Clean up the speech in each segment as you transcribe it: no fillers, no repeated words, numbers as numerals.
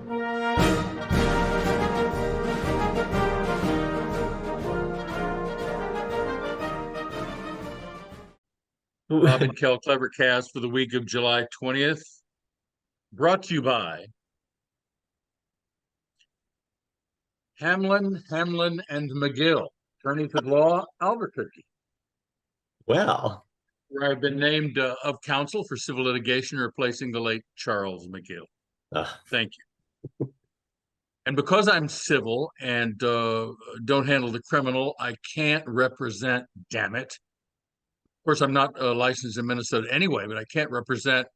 Rob and Kel CleverCast for the week of July 20th, brought to you by Hamlin, and McGill, attorneys at law, Albuquerque, Well, where I've been named of counsel for civil litigation replacing the late Charles McGill. Thank you. And because I'm civil and don't handle the criminal, I can't represent, damn it. Of course, I'm not licensed in Minnesota anyway, but I can't represent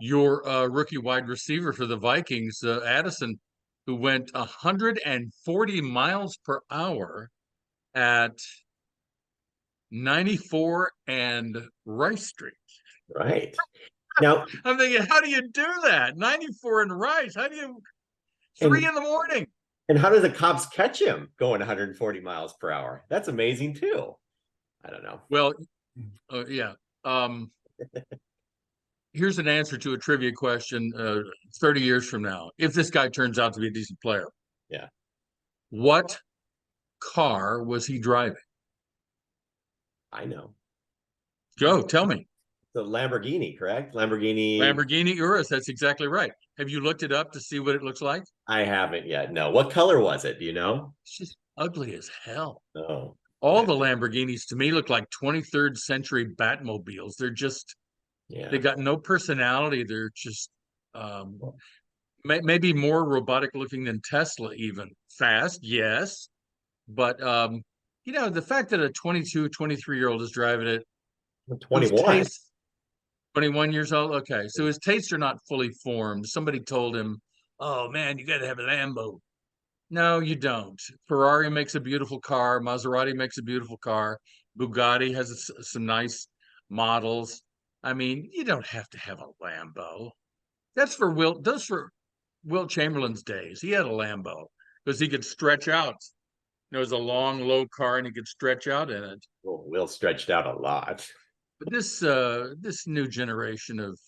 your rookie wide receiver for the Vikings, Addison, who went 140 miles per hour at 94 and Rice Street. right. Now, I'm thinking, how do you do that? 94 and Rice. How do you, 3 in the morning? And how do the cops catch him going 140 miles per hour? That's amazing too. I don't know. Well, yeah. Here's an answer to a trivia question 30 years from now. If this guy turns out to be a decent player. Yeah. What car was he driving? I know. Go, tell me. The Lamborghini, correct? Lamborghini Urus, that's exactly right. Have you looked it up to see what it looks like? I haven't yet. No. What color was it? Do you know? It's just ugly as hell. Oh. All the Lamborghinis to me look like 23rd century Batmobiles. They're just, they got no personality. They're just maybe more robotic looking than Tesla even. Fast, yes. But, the fact that a 22, 23-year-old is driving it, 21. 21 years old? Okay. So his tastes are not fully formed. Somebody told him, oh, man, you got to have a Lambo. No, you don't. Ferrari makes a beautiful car. Maserati makes a beautiful car. Bugatti has some nice models. I mean, you don't have to have a Lambo. That's for Wilt Chamberlain's days. He had a Lambo because he could stretch out. It was a long, low car, and he could stretch out in it. Well, Will stretched out a lot. But this new generation of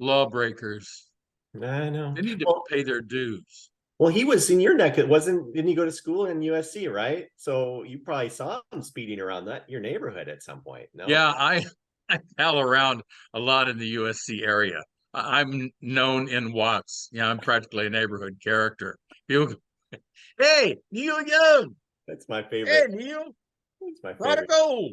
lawbreakers, I know. they need to pay their dues. Well, he was in your neck. Didn't he go to school in USC, right? So you probably saw him speeding around your neighborhood at some point. No? Yeah, I pal around a lot in the USC area. I'm known in Watts. Yeah, I'm practically a neighborhood character. Hey, Neil Young. That's my favorite. Hey, Neil. That's my Gotta favorite. go.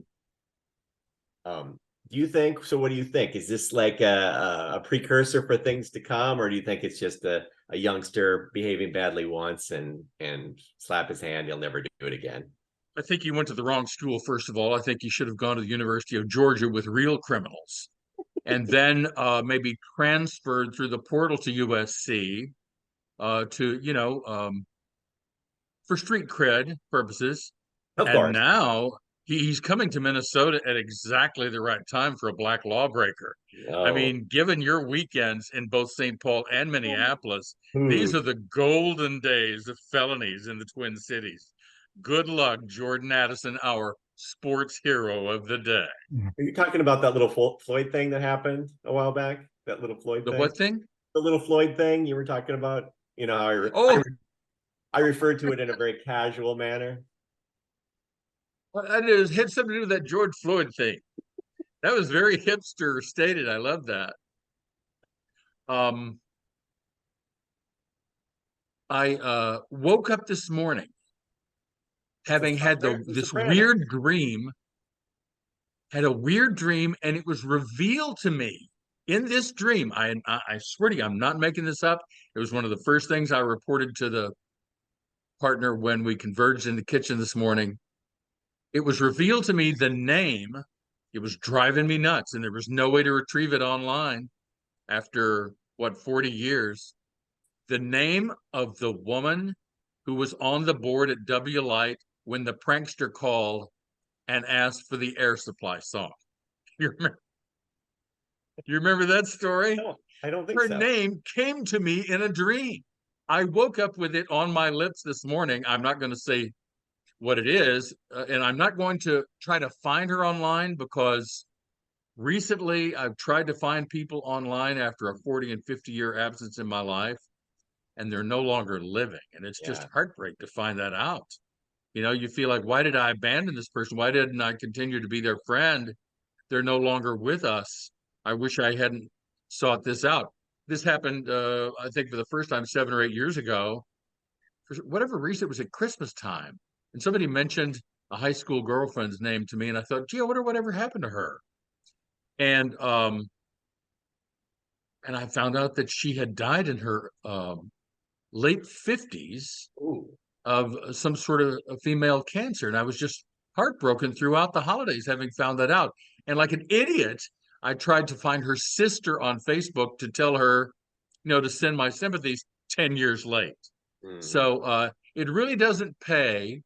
Do you think, so what do you think? Is this like a precursor for things to come, or do you think it's just a youngster behaving badly once and slap his hand, he'll never do it again? I think you went to the wrong school, first of all. I think you should have gone to the University of Georgia with real criminals and then maybe transferred through the portal to USC for street cred purposes. Of course. Now he's coming to Minnesota at exactly the right time for a black lawbreaker. Oh. I mean, given your weekends in both St. Paul and Minneapolis, these are the golden days of felonies in the Twin Cities. Good luck, Jordan Addison, our sports hero of the day. Are you talking about that little Floyd thing that happened a while back? That little Floyd thing? What thing? The little Floyd thing you were talking about? You know, I referred to it in a very casual manner. It had something to do with that George Floyd thing. That was very hipster stated. I love that. I woke up this morning having had this weird dream, had a weird dream, and it was revealed to me in this dream. I swear to you, I'm not making this up. It was one of the first things I reported to the partner when we converged in the kitchen this morning. It was revealed to me the name. It was driving me nuts, and there was no way to retrieve it online after, 40 years. The name of the woman who was on the board at W Light when the prankster called and asked for the Air Supply song. You remember that story? No, I don't think so. Her name came to me in a dream. I woke up with it on my lips this morning. I'm not going to say what it is, and I'm not going to try to find her online because recently I've tried to find people online after a 40 and 50-year absence in my life, and they're no longer living. And it's just Yeah. heartbreak to find that out. You feel like, why did I abandon this person? Why didn't I continue to be their friend? They're no longer with us. I wish I hadn't sought this out. This happened, I think, for the first time 7 or 8 years ago. For whatever reason, it was at Christmas time. And somebody mentioned a high school girlfriend's name to me. And I thought, gee, I wonder whatever happened to her. And and I found out that she had died in her late 50s Ooh. of some sort of a female cancer. And I was just heartbroken throughout the holidays having found that out. And like an idiot, I tried to find her sister on Facebook to tell her, to send my sympathies 10 years late. Mm. So it really doesn't pay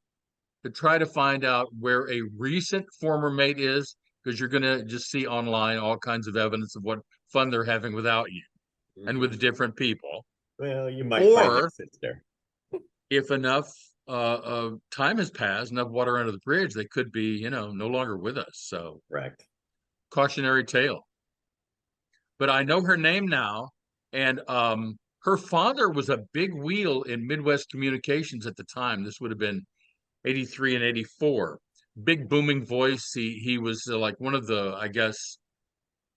to try to find out where a recent former mate is, because you're going to just see online all kinds of evidence of what fun they're having without you and with Mhm. different people. Well, you might find your Or sister. if enough time has passed, enough water under the bridge, they could be, no longer with us. So Correct. cautionary tale. But I know her name now, and her father was a big wheel in Midwest communications at the time. This would have been 83 and 84. Big booming voice. He was like one of the, I guess,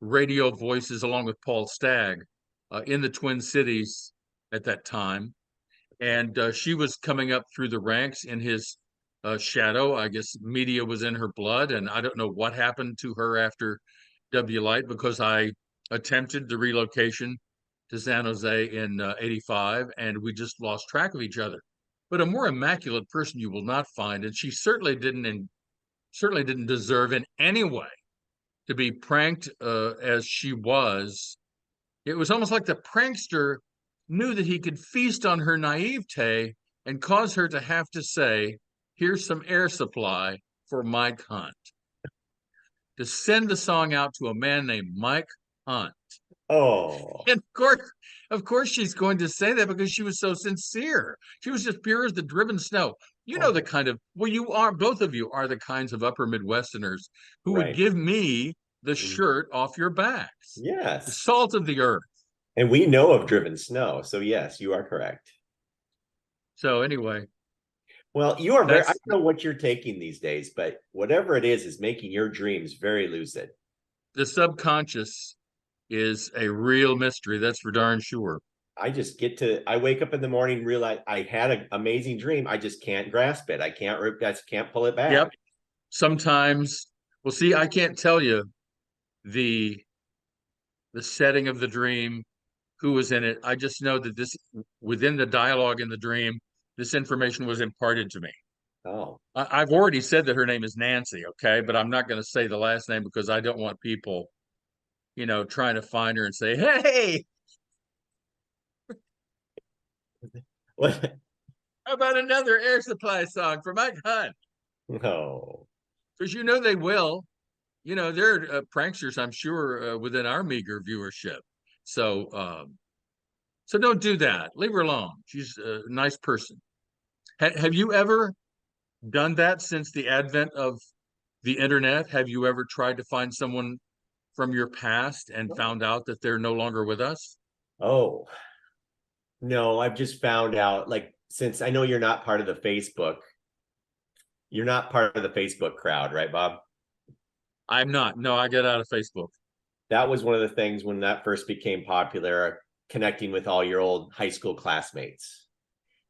radio voices along with Paul Stagg in the Twin Cities at that time. And she was coming up through the ranks in his shadow. I guess media was in her blood, and I don't know what happened to her after W Light, because I attempted the relocation to San Jose in '85, and we just lost track of each other. But a more immaculate person you will not find, and she certainly didn't deserve in any way to be pranked as she was. It was almost like the prankster knew that he could feast on her naivete and cause her to have to say, here's some air supply for Mike Hunt. To send the song out to a man named Mike Hunt. Oh, And of course, she's going to say that because she was so sincere. She was just pure as the driven snow. The oh, kind of, well, both of you are the kinds of upper Midwesterners who would right. give me the Mhm. shirt off your backs, the Yes. salt of the earth. And we know of driven snow. So, yes, you are correct. So anyway, Well, you are very, I that's don't know what you're taking these days, but whatever it is making your dreams very lucid. the subconscious is a real mystery. That's for darn sure. I wake up in the morning, realize I had an amazing dream. I just can't grasp it. I just can't pull it back. Yep. Sometimes, well, see, I can't tell you the setting of the dream, who was in it. I just know that within the dialogue in the dream, this information was imparted to me. Oh, I've already said that her name is Nancy, okay, but I'm not going to say the last name because I don't want people, trying to find her and say, "Hey, what? how about another Air Supply song for Mike Hunt?" No. Because they will. There are pranksters, I'm sure, within our meager viewership. So, so don't do that. Leave her alone. She's a nice person. Have you ever done that since the advent of the internet? Have you ever tried to find someone from your past and found out that they're no longer with us? Oh, no, I've just found out, like, since I know you're not part of the Facebook crowd, right, Bob? I'm not. No, I get out of Facebook. That was one of the things when that first became popular, connecting with all your old high school classmates.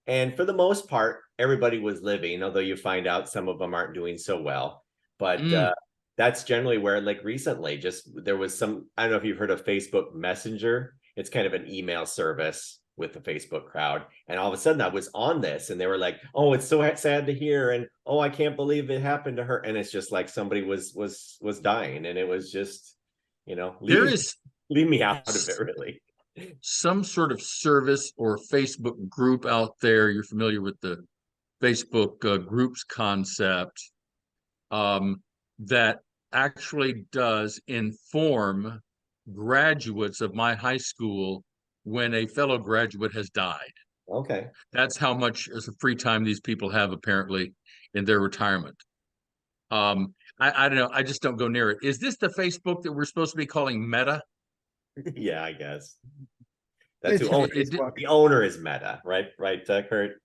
And for the most part, everybody was living, although you find out some of them aren't doing so well. But Mm, that's generally where, like recently, just there was I don't know if you've heard of Facebook Messenger. It's kind of an email service with the Facebook crowd. And all of a sudden I was on this and they were like, oh, it's so sad to hear. And oh, I can't believe it happened to her. And it's just like somebody was dying. And it was just, there is leave me out of it, s- really. some sort of service or Facebook group out there. You're familiar with the Facebook groups concept, that actually does inform graduates of my high school when a fellow graduate has died. Okay. That's how much as a free time these people have apparently in their retirement. I don't know. I just don't go near it. Is this the Facebook that we're supposed to be calling Meta? Yeah, I guess. That's who owns It, the owner is Meta, right? Right, Kurt?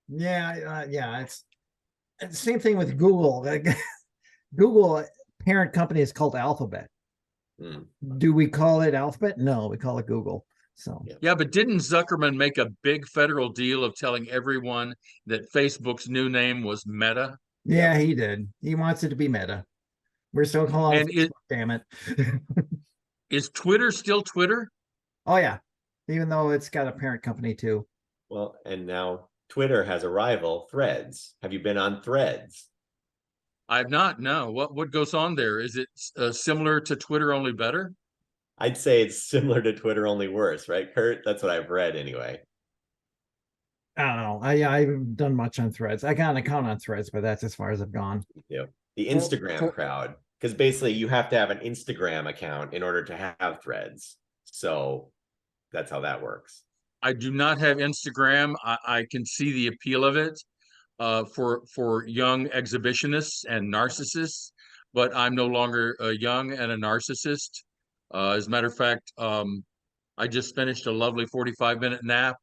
Yeah. It's the same thing with Google. Google parent company is called Alphabet. Do we call it Alphabet? No, we call it Google. So yeah, but didn't Zuckerman make a big federal deal of telling everyone that Facebook's new name was Meta? yeah, he did. He wants it to be Meta. We're still calling And it Facebook, damn it. is Twitter still Twitter? Oh yeah, even though it's got a parent company too. Well, and now Twitter has a rival, Threads. Have you been on Threads? I've not. No. What goes on there? Is it similar to Twitter, only better? I'd say it's similar to Twitter, only worse, right, Kurt? That's what I've read anyway. I don't know. I haven't done much on Threads. I got an account on Threads, but that's as far as I've gone. Yeah. The Instagram crowd, because basically you have to have an Instagram account in order to have Threads. So that's how that works. I do not have Instagram. I can see the appeal of it for young exhibitionists and narcissists, but I'm no longer young and a narcissist. As a matter of fact, I just finished a lovely 45-minute nap,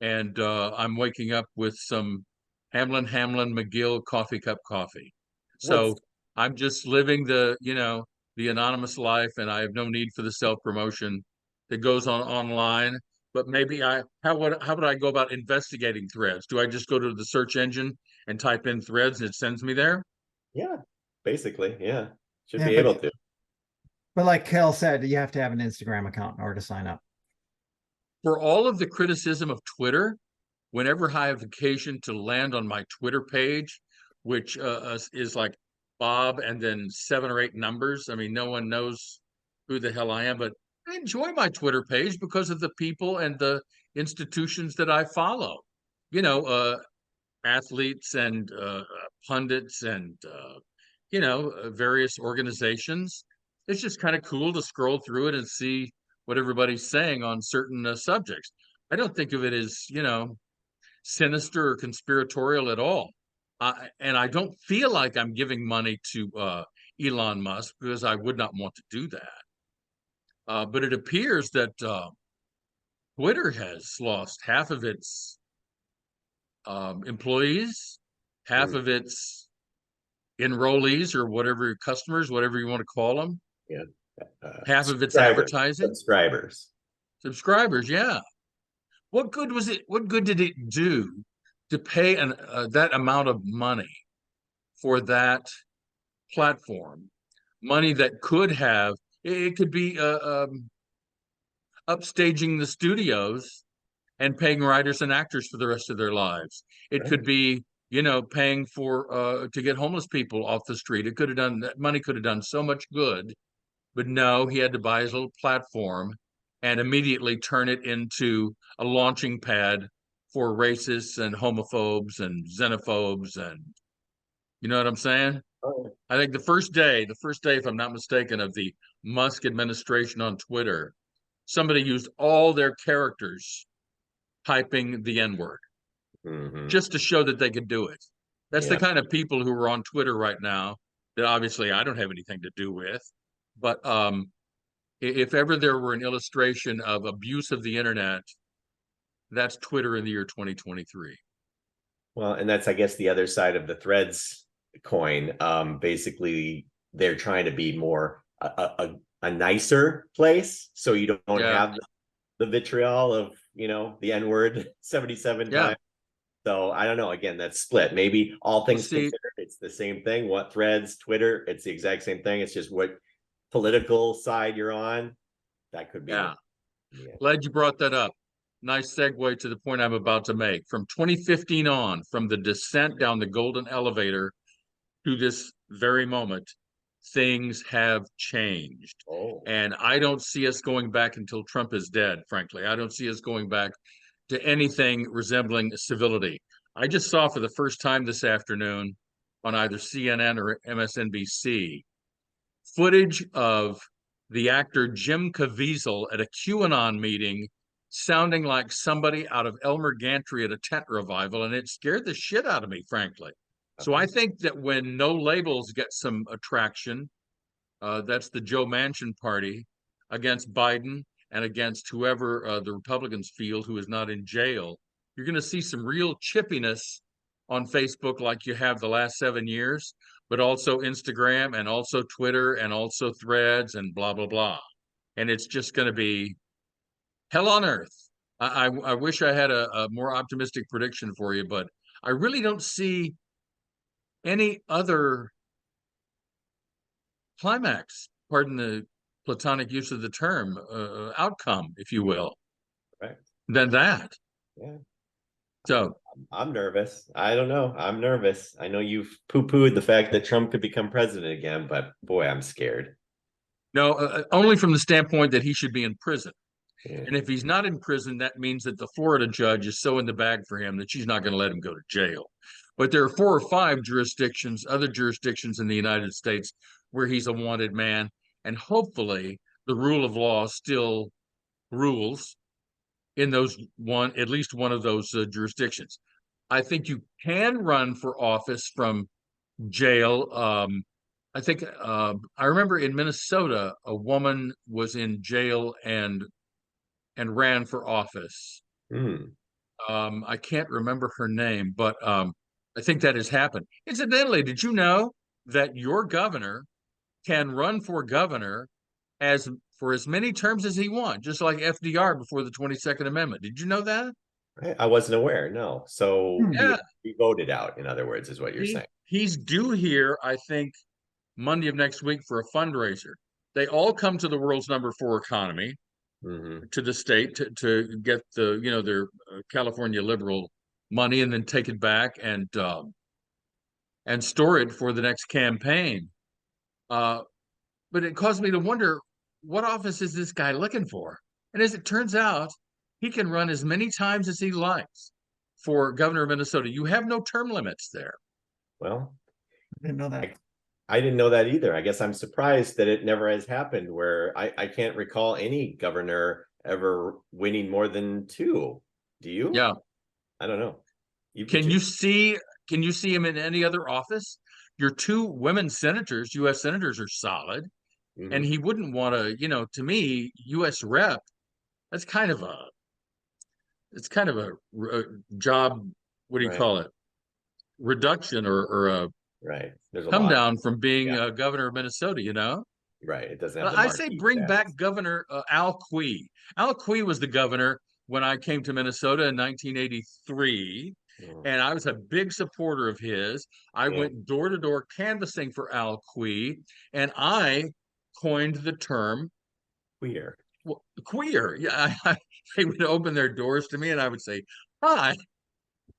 and I'm waking up with some Hamlin McGill coffee cup coffee. So I'm just living the anonymous life, and I have no need for the self-promotion that goes on online. But maybe how would I go about investigating Threads? Do I just go to the search engine and type in Threads and it sends me there? Yeah, basically, yeah. Should Yeah, be able to. But like Kel said, you have to have an Instagram account in order to sign up. For all of the criticism of Twitter, whenever I have occasion to land on my Twitter page, which is like Bob and then 7 or 8 numbers. I mean, no one knows who the hell I am, but I enjoy my Twitter page because of the people and the institutions that I follow. Athletes and pundits and various organizations. It's just kind of cool to scroll through it and see what everybody's saying on certain subjects. I don't think of it as sinister or conspiratorial at all. And I don't feel like I'm giving money to Elon Musk because I would not want to do that. But it appears that Twitter has lost half of its employees, half of its enrollees or whatever, customers, whatever you want to call them. Yeah. Half of its advertising. Subscribers, yeah. What good was it? What good did it do to pay that amount of money for that platform? Money that could have, it could be upstaging the studios and paying writers and actors for the rest of their lives. It could be, paying for to get homeless people off the street. It could have done that. Money could have done so much good, but no, he had to buy his little platform and immediately turn it into a launching pad for racists and homophobes and xenophobes. And you know what I'm saying? Oh. I think the first day, if I'm not mistaken, of the Musk administration on Twitter, somebody used all their characters typing the N-word just to show that they could do it. That's the kind of people who are on Twitter right now that obviously I don't have anything to do with. But if ever there were an illustration of abuse of the internet, that's Twitter in the year 2023. Well, and that's, I guess, the other side of the Threads coin. Basically, they're trying to be more a nicer place, so you don't have the vitriol of the N-word 77 times. So I don't know. Again, that's split. Maybe all things considered, it's the same thing. What Threads, Twitter, it's the exact same thing. It's just what political side you're on. That could be. Yeah. Glad you brought that up. Nice segue to the point I'm about to make. From 2015 on, from the descent down the golden elevator to this very moment, things have changed. And I don't see us going back until Trump is dead, frankly. I don't see us going back to anything resembling civility. I just saw for the first time this afternoon on either CNN or MSNBC footage of the actor Jim Caviezel at a QAnon meeting sounding like somebody out of Elmer Gantry at a tent revival, and it scared the shit out of me, frankly. So I think that when No Labels get some attraction, that's the Joe Manchin party against Biden, and against whoever the Republicans field who is not in jail, you're going to see some real chippiness on Facebook like you have the last 7 years, but also Instagram and also Twitter and also Threads and blah, blah, blah. And it's just going to be hell on earth. I wish I had a more optimistic prediction for you, but I really don't see any other climax, pardon the platonic use of the term, outcome, if you will, Right. than that. Yeah. So I'm nervous. I don't know. I'm nervous. I know you've poo-pooed the fact that Trump could become president again, but boy, I'm scared. no, only from the standpoint that he should be in prison. Yeah. And if he's not in prison, that means that the Florida judge is so in the bag for him that she's not going to let him go to jail. But there are 4 or 5 jurisdictions, other jurisdictions in the United States where he's a wanted man. And hopefully the rule of law still rules in those at least one of those jurisdictions. I think you can run for office from jail. I think I remember in Minnesota, a woman was in jail and ran for office. Hmm. I can't remember her name, but I think that has happened. Incidentally, did you know that your governor can run for governor for as many terms as he wants, just like FDR before the 22nd Amendment? Did you know that? I wasn't aware. No. So he Yeah, would be voted out, in other words, is what you're saying. he's due here, I think, Monday of next week for a fundraiser. They all come to the world's #4 economy, to the state to get their California liberal money and then take it back and store it for the next campaign. But it caused me to wonder, what office is this guy looking for? And as it turns out, he can run as many times as he likes for governor of Minnesota. You have no term limits there. Well, I didn't know that. I didn't know that either. I guess I'm surprised that it never has happened, where I can't recall any governor ever winning more than 2. Do you? Yeah. I don't know. Can you see him in any other office? Your 2 women senators, U.S. senators, are solid. And he wouldn't want to, to me, U.S. rep, that's kind of a job, what do you call it? Reduction or a right. There's a come lot. down from being governor of Minnesota, Right. It doesn't have the I say bring status. back Governor Al Quie. Al Quie was the governor when I came to Minnesota in 1983. And I was a big supporter of his. I went door to door canvassing for Al Quie, and I coined the term queer. Well, queer. Yeah, they would open their doors to me, and I would say, "Hi."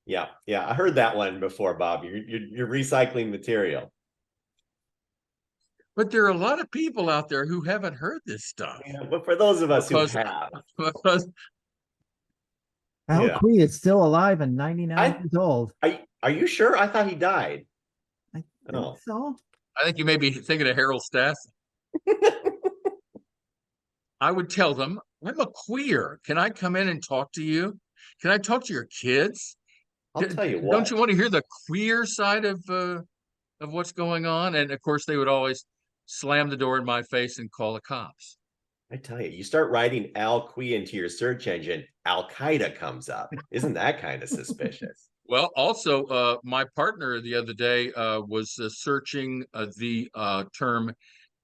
Yeah, I heard that one before, Bob. You're recycling material. But there are a lot of people out there who haven't heard this stuff. Yeah, but for those of us who have, because Al Quie is still alive and 99 years old. Are you sure? I thought he died. I think so. I think you may be thinking of Harold Stass. I would tell them, I'm a queer. Can I come in and talk to you? Can I talk to your kids? I'll tell you what. Don't you want to hear the queer side of what's going on? And of course, they would always slam the door in my face and call the cops. I tell you, you start writing Al Quie into your search engine, Al Qaeda comes up. Isn't that kind of suspicious? Well, also, my partner the other day was searching the term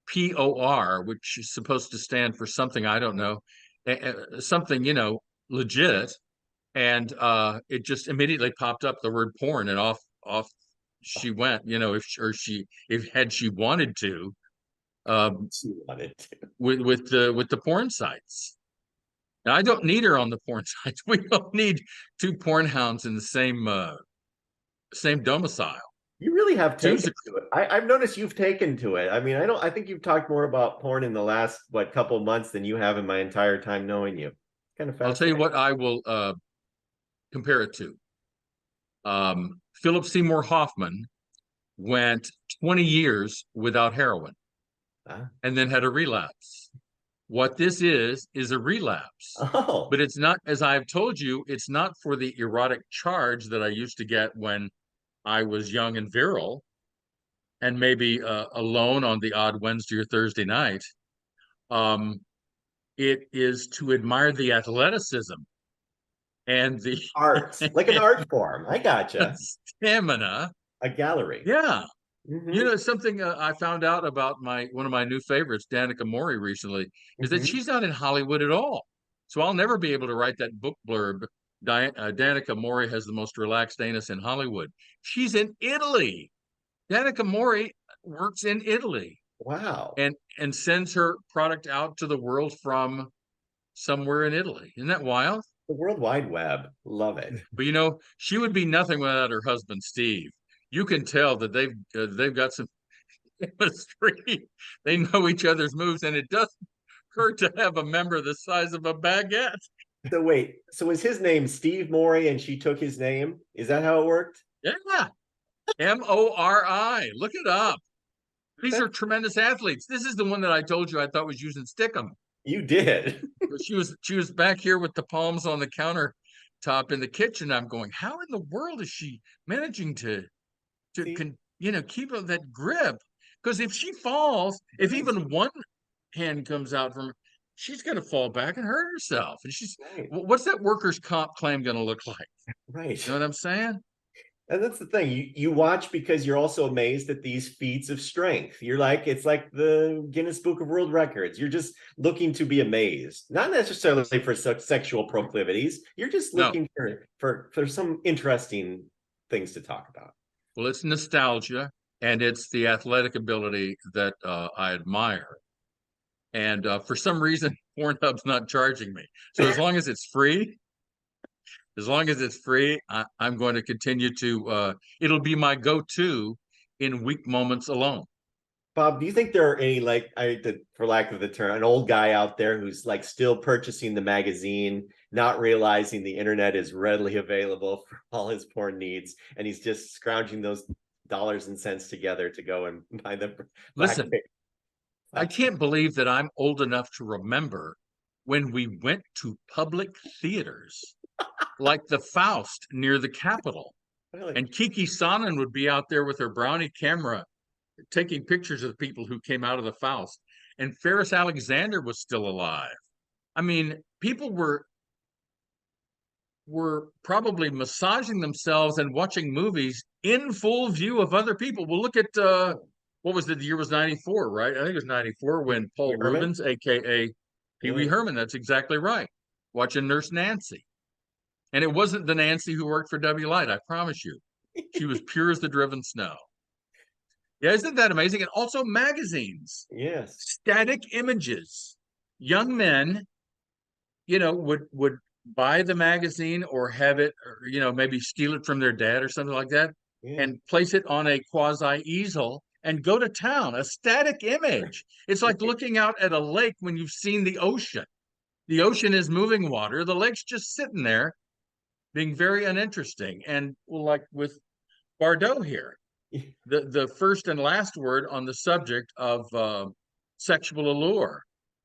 POR, which is supposed to stand for something I don't know, something legit, and it just immediately popped up the word porn, and off she went. If she wanted to, She wanted to. with the porn sites. And I don't need her on the porn sites. We don't need 2 porn hounds in the same domicile. You really have taken to it. I've noticed you've taken to it. I mean, I think you've talked more about porn in the last couple months than you have in my entire time knowing you. Kind of fascinating. I'll tell you what I will compare it to. Philip Seymour Hoffman went 20 years without heroin and then had a relapse. What this is a relapse. Oh. But it's not, as I've told you, it's not for the erotic charge that I used to get when I was young and virile and maybe alone on the odd Wednesday or Thursday night. it is to admire the athleticism and the Art, like an art form. I gotcha. stamina. A gallery. Yeah. Mm-hmm. You know, something I found out about one of my new favorites, Danica Mori, recently, is that she's not in Hollywood at all. So I'll never be able to write that book blurb. Danica Mori has the most relaxed anus in Hollywood. She's in Italy. Danica Mori works in Italy Wow. and sends her product out to the world from somewhere in Italy. Isn't that wild? The World Wide Web. Love it. But you know, she would be nothing without her husband Steve. You can tell that they've got some chemistry. They know each other's moves, and it doesn't hurt to have a member the size of a baguette. So wait, so was his name Steve Morey and she took his name? Is that how it worked? Yeah, Mori. Look it up. These are tremendous athletes. This is the one that I told you I thought was using stickum. You did. She was back here with the palms on the countertop in the kitchen. I'm going, how in the world is she managing to keep that grip? Because if she falls, if even one hand comes out from her, she's going to fall back and hurt herself. And Right. What's that workers' comp claim going to look like? Right. You know what I'm saying? And that's the thing. You watch because you're also amazed at these feats of strength. You're like, it's like the Guinness Book of World Records. You're just looking to be amazed, not necessarily for sexual proclivities. You're just looking for some interesting things to talk about. Well, it's nostalgia, and it's the athletic ability that I admire. And for some reason, Pornhub's not charging me. So as long as it's free, I'm going to continue to. It'll be my go-to in weak moments alone. Bob, do you think there are any, like, for lack of the term, an old guy out there who's like still purchasing the magazine, not realizing the internet is readily available for all his porn needs, and he's just scrounging those dollars and cents together to go and buy the Listen, I can't believe that I'm old enough to remember when we went to public theaters like the Faust near the Capitol. Really? And Kiki Sonnen would be out there with her brownie camera taking pictures of the people who came out of the Faust. And Ferris Alexander was still alive. I mean, people were probably massaging themselves and watching movies in full view of other people. Well, look at what was the year was 94, right? I think it was 94 when Paul Rubens, aka Pee Wee Herman, that's exactly right, watching Nurse Nancy. And it wasn't the Nancy who worked for W Light, I promise you. She was pure as the driven snow. Yeah, isn't that amazing? And also magazines. Yes. Static images. Young men, would buy the magazine or have it, or, maybe steal it from their dad or something like that, and place it on a quasi easel and go to town. A static image. It's like looking out at a lake when you've seen the ocean. The ocean is moving water. The lake's just sitting there being very uninteresting. And like with Bardot here, the first and last word on the subject of sexual allure.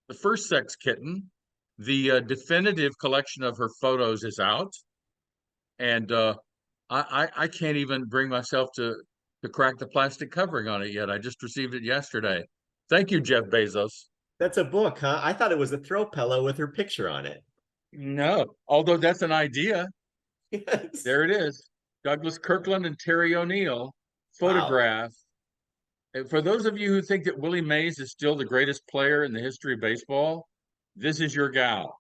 The first sex kitten, the definitive collection of her photos is out. And I can't even bring myself to crack the plastic covering on it yet. I just received it yesterday. Thank you, Jeff Bezos. That's a book, huh? I thought it was a throw pillow with her picture on it. No, although that's an idea. Yes. There it is. Douglas Kirkland and Terry O'Neill photograph. Wow. For those of you who think that Willie Mays is still the greatest player in the history of baseball, this is your gal.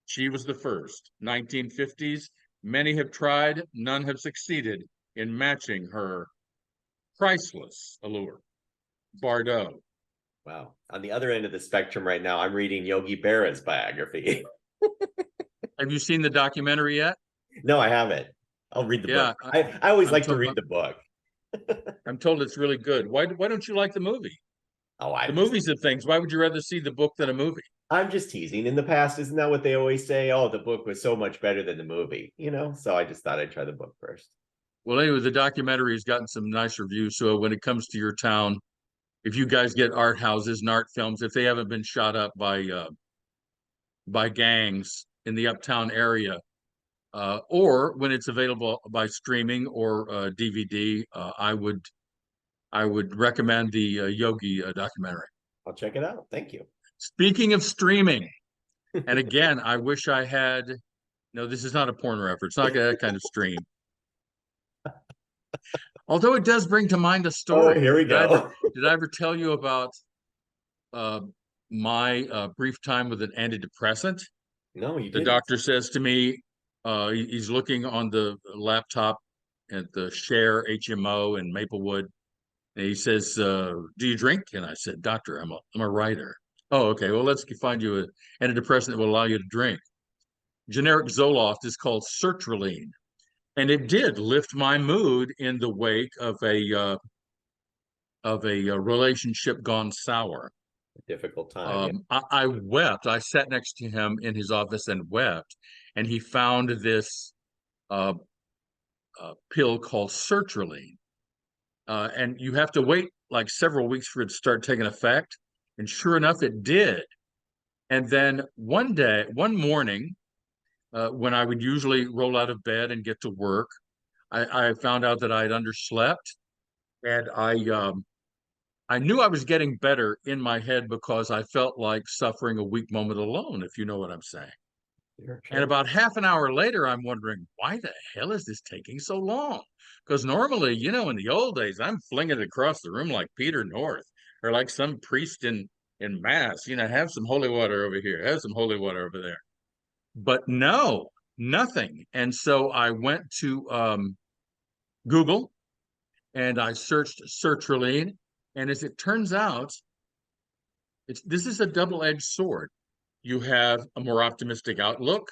She was the first. 1950s. Many have tried, none have succeeded in matching her priceless allure. Bardot. Wow. On the other end of the spectrum right now, I'm reading Yogi Berra's biography. Have you seen the documentary yet? No, I haven't. I'll read the book. I always like to read the book. I'm told it's really good. Why don't you like the movie? The movies of things. Why would you rather see the book than a movie? I'm just teasing. In the past, isn't that what they always say? Oh, the book was so much better than the movie, So I just thought I'd try the book first. Well, anyway, the documentary has gotten some nice reviews. So when it comes to your town, if you guys get art houses and art films, if they haven't been shot up by gangs in the uptown area, or when it's available by streaming or DVD, I would recommend the Yogi documentary. I'll check it out. Thank you. Speaking of streaming, And again, I wish I had. No, this is not a porn reference. Not that kind of stream. Although it does bring to mind a Oh, story. here we go. Did I ever tell you about uh, my brief time with an antidepressant? No, you The didn't. doctor says to me, he's looking on the laptop at the Share HMO in Maplewood. And he says, do you drink? And I said, doctor, I'm a writer. Oh, okay. Well, let's find you an antidepressant that will allow you to drink. Generic Zoloft is called Sertraline. And it did lift my mood in the wake of a relationship gone sour. Difficult time. I wept. I sat next to him in his office and wept. And he found this uh, pill called sertraline. And you have to wait like several weeks for it to start taking effect. And sure enough, it did. And then one morning, when I would usually roll out of bed and get to work, I found out that I had underslept, and I knew I was getting better in my head because I felt like suffering a weak moment alone, if you know what I'm saying. Sure, And sure. about half an hour later, I'm wondering, why the hell is this taking so long? Because normally, in the old days, I'm flinging it across the room like Peter North or like some priest in mass, have some holy water over here, have some holy water over there. But no, nothing. And so I went to Google and I searched sertraline. And as it turns out, this is a double-edged sword. You have a more optimistic outlook.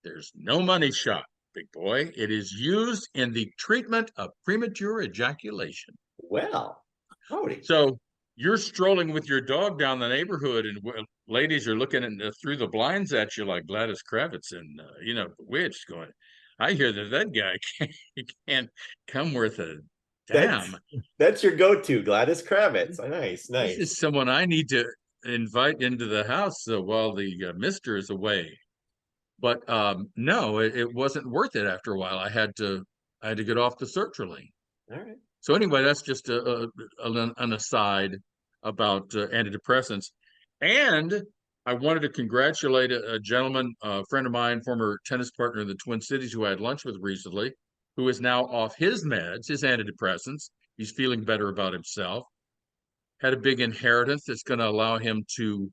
There's no money shot, big boy. It is used in the treatment of premature ejaculation. Well, howdy. So you're strolling with your dog down the neighborhood, and ladies are looking through the blinds at you like Gladys Kravitz and Bewitched, going, "I hear that guy can't come worth a damn." That's your go-to, Gladys Kravitz. Nice, nice. This is someone I need to invite into the house while the mister is away. But no, it wasn't worth it after a while. I had to get off the sertraline. All right. So anyway, that's just an aside about antidepressants. And I wanted to congratulate a gentleman, a friend of mine, former tennis partner in the Twin Cities, who I had lunch with recently, who is now off his meds, his antidepressants. He's feeling better about himself. Had a big inheritance that's going to allow him to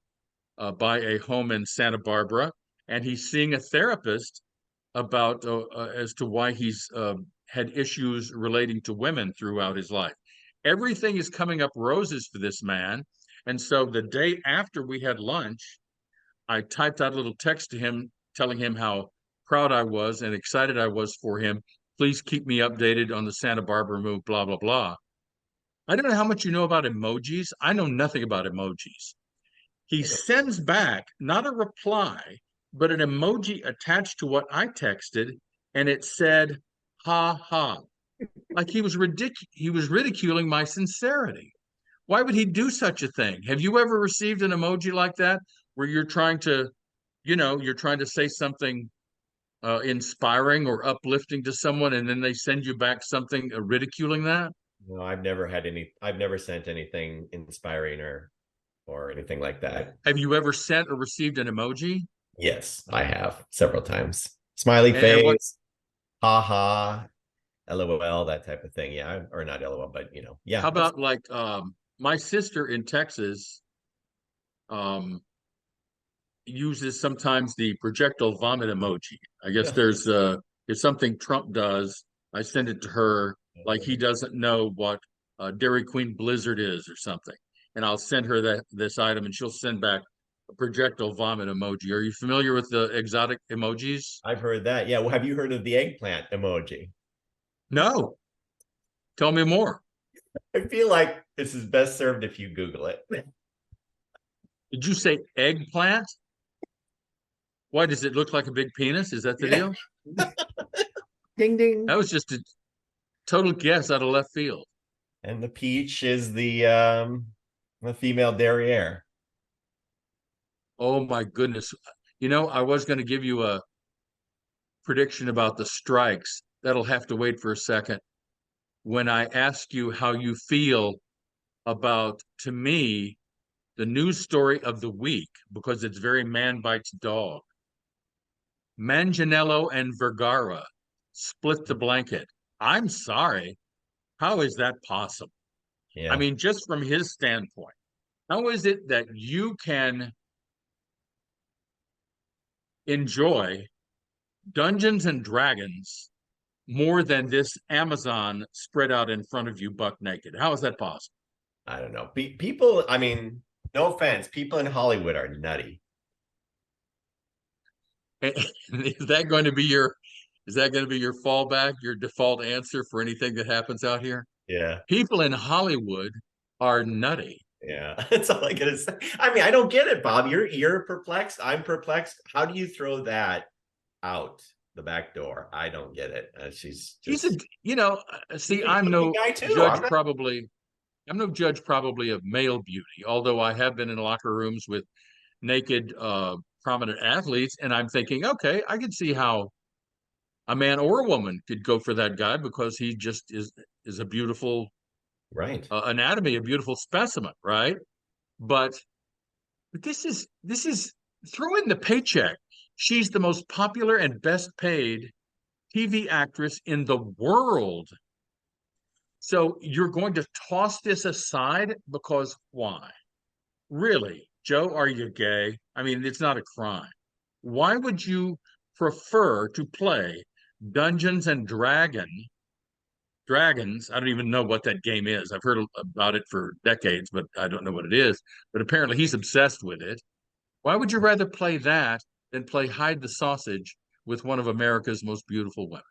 buy a home in Santa Barbara, and he's seeing a therapist about as to why he's had issues relating to women throughout his life. Everything is coming up roses for this man. And so the day after we had lunch, I typed out a little text to him telling him how proud I was and excited I was for him. Please keep me updated on the Santa Barbara move, blah, blah, blah. I don't know how much you know about emojis. I know nothing about emojis. He sends back not a reply, but an emoji attached to what I texted, and it said, "Ha ha," like he was ridiculing my sincerity. Why would he do such a thing? Have you ever received an emoji like that, where you're trying to, say something inspiring or uplifting to someone, and then they send you back something ridiculing that? No, I've never sent anything inspiring or anything like that. Have you ever sent or received an emoji? Yes, I have several times. Smiley And what? face, ha ha, LOL, that type of thing. Yeah, or not LOL, but yeah. How about like my sister in Texas uses sometimes the projectile vomit emoji. I guess there's if something Trump does, I send it to her like he doesn't know what Dairy Queen Blizzard is or something, and I'll send her this item, and she'll send back a projectile vomit emoji. Are you familiar with the exotic emojis? I've heard that. Yeah. Well, have you heard of the eggplant emoji? No. Tell me more. I feel like this is best served if you Google it. Did you say eggplant? Why does it look like a big penis? Is that the deal? Ding ding. That was just a total guess out of left field. And the peach is the female derriere. Oh my goodness. I was going to give you a prediction about the strikes. That'll have to wait for a second. When I ask you how you feel about, to me, the news story of the week because it's very man bites dog. Manganiello and Vergara split the blanket. I'm sorry. How is that possible? I Yeah. mean, just from his standpoint, how is it that you can enjoy Dungeons and Dragons more than this Amazon spread out in front of you buck naked? How is that possible? I don't know. People, I mean, no offense, people in Hollywood are nutty. Is that going to be your fallback, your default answer for anything that happens out here? Yeah. People in Hollywood are nutty. Yeah. That's all I gotta say. I mean, I don't get it, Bob. You're perplexed. I'm perplexed. How do you throw that out the back door? I don't get it. She's He's just see, he's a I'm no guy too. judge probably. I'm no judge probably of male beauty, although I have been in locker rooms with naked prominent athletes, and I'm thinking, okay, I can see how a man or a woman could go for that guy because he just is a beautiful right. anatomy, a beautiful specimen, right? But this is throw in the paycheck. She's the most popular and best paid TV actress in the world. So you're going to toss this aside because why? Really, Joe, are you gay? I mean, it's not a crime. Why would you prefer to play Dungeons and Dragons? I don't even know what that game is. I've heard about it for decades, but I don't know what it is. But apparently he's obsessed with it. Why would you rather play that than play hide the sausage with one of America's most beautiful women?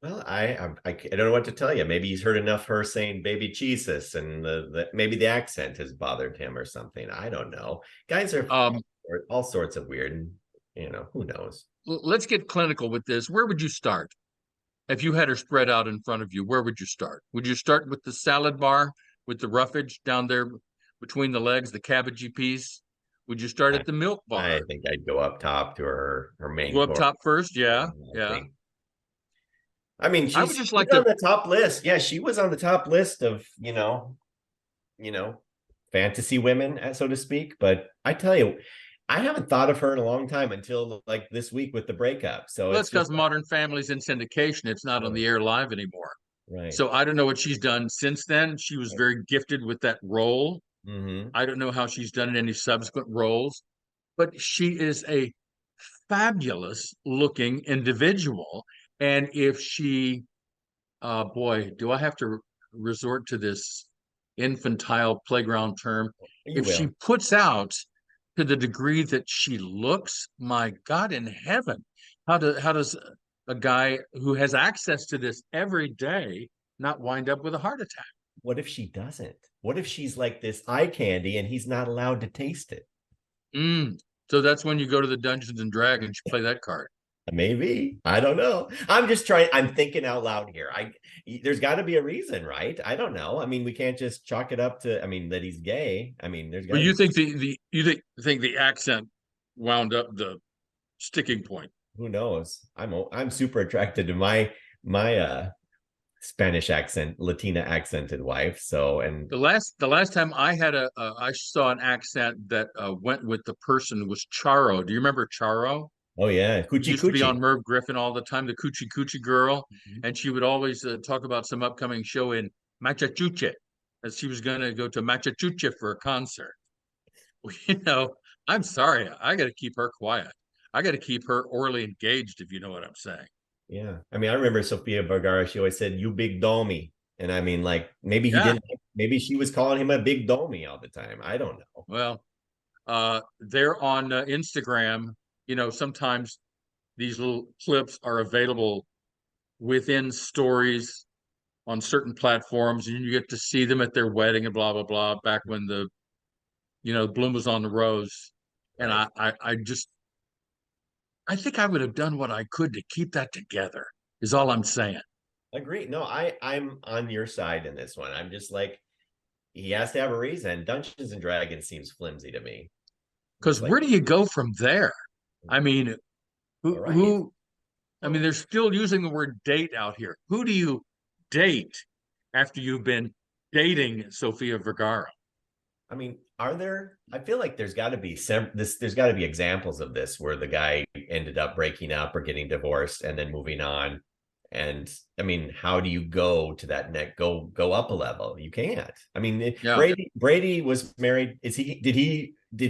Well, I don't know what to tell you. Maybe he's heard enough of her saying "baby Jesus," and maybe the accent has bothered him or something. I don't know. Guys are all sorts of weird, and who knows. Let's get clinical with this. Where would you start? If you had her spread out in front of you, where would you start? Would you start with the salad bar with the roughage down there between the legs, the cabbagey piece? Would you start at the milk bar? I think I'd go up top to her main Go up course. top first, yeah, I yeah. think. I mean, I would just like on the top list. Yeah, she was on the top list of fantasy women, so to speak. But I tell you, I haven't thought of her in a long time until like this week with the breakup. So well, it's that's because just Modern Family's in syndication. It's not on the air live anymore. right. So I don't know what she's done since then. She was very gifted with that role. Mm-hmm. I don't know how she's done in any subsequent roles, but she is a fabulous looking individual. And if she, boy, do I have to resort to this infantile playground term? If she puts out to the degree that she looks, my God in heaven, how does a guy who has access to this every day not wind up with a heart attack? What if she doesn't? What if she's like this eye candy and he's not allowed to taste it? So that's when you go to the Dungeons and Dragons, you play that card. Maybe. I don't know. I'm just trying. I'm thinking out loud here. There's got to be a reason, right? I don't know. I mean, we can't just chalk it up to, that he's gay. I mean, there's got But you think think the accent wound up the sticking point? Who knows? I'm super attracted to my Spanish accent, Latina accented wife. So, and the last time I had I saw an accent that went with the person was Charo. Do you remember Charo? oh yeah, coochie Used to be coochie. on Merv Griffin all the time, the Coochie Coochie girl, and she would always talk about some upcoming show in Machachuche, as she was going to go to Machachuche for a concert. Well, I'm sorry, I got to keep her quiet. I got to keep her orally engaged, if you know what I'm saying. Yeah, I remember Sofia Vergara. She always said, "You big domie," and like maybe he didn't. Maybe she was calling him a big domie all the time. I don't know. Well, they're on Instagram. Sometimes these little clips are available within stories on certain platforms, and you get to see them at their wedding and blah blah blah. Back when the bloom was on the rose, and Right. I think I would have done what I could to keep that together. Is all I'm saying. Agree. No, I'm on your side in this one. I'm just like, he has to have a reason. Dungeons and Dragons seems flimsy to me. Because where do you go from there? I mean, who? I mean, they're still using the word date out here. Who do you date after you've been dating Sofia Vergara? I mean, Are there? I feel like there's got to be there's got to be examples of this where the guy ended up breaking up or getting divorced and then moving on. And I mean, how do you go to that neck? Go up a level? You can't. I mean, Yeah. Brady was married. Is he? Did